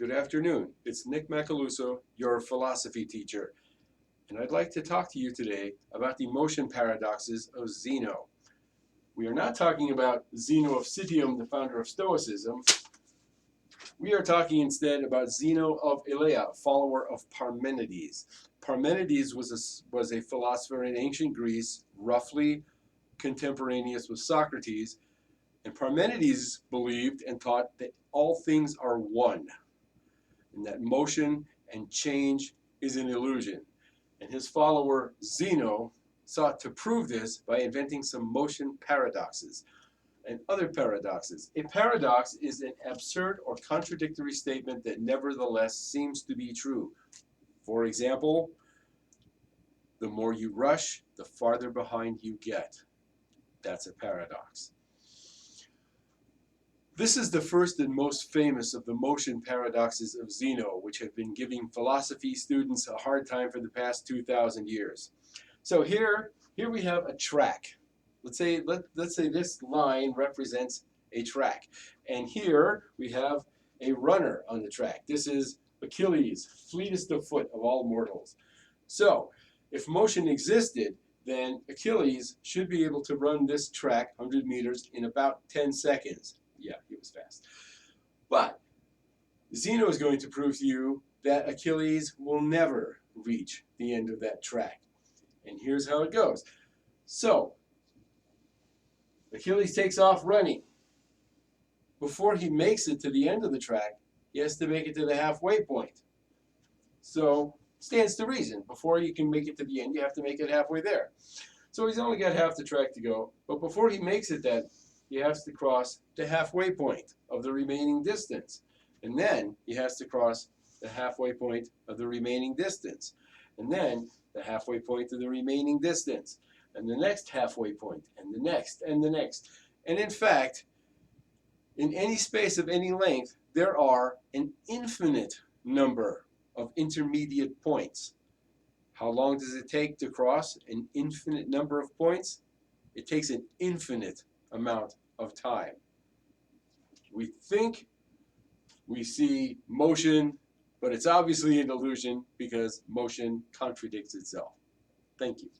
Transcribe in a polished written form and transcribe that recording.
Good afternoon. It's Nick Macaluso, your philosophy teacher, and I'd like to talk to you today about the motion paradoxes of Zeno. We are not talking about Zeno of Citium, the founder of Stoicism. We are talking instead about Zeno of Elea, follower of Parmenides. Parmenides was a philosopher in ancient Greece, roughly contemporaneous with Socrates, and Parmenides believed and taught that all things are one, and that motion and change is an illusion. And his follower Zeno sought to prove this by inventing some motion paradoxes and other paradoxes. A paradox is an absurd or contradictory statement that nevertheless seems to be true. For example, the more you rush, the farther behind you get. That's a paradox. This is the first and most famous of the motion paradoxes of Zeno, which have been giving philosophy students a hard time for the past 2,000 years. So here we have a track. Let's say this line represents a track. And here we have a runner on the track. This is Achilles, fleetest of foot of all mortals. So if motion existed, then Achilles should be able to run this track, 100 meters, in about 10 seconds. Yeah, he was fast. But Zeno is going to prove to you that Achilles will never reach the end of that track. And here's how it goes. So, Achilles takes off running. Before he makes it to the end of the track, he has to make it to the halfway point. So, stands to reason. Before you can make it to the end, you have to make it halfway there. So he's only got half the track to go. But before he makes it then, he has to cross the halfway point of the remaining distance. And then he has to cross the halfway point of the remaining distance. And then the halfway point of the remaining distance. And the next halfway point, and the next, and the next. And in fact, in any space of any length, there are an infinite number of intermediate points. How long does it take to cross an infinite number of points? It takes an infinite amount of time. We think we see motion, but it's obviously an illusion because motion contradicts itself. Thank you.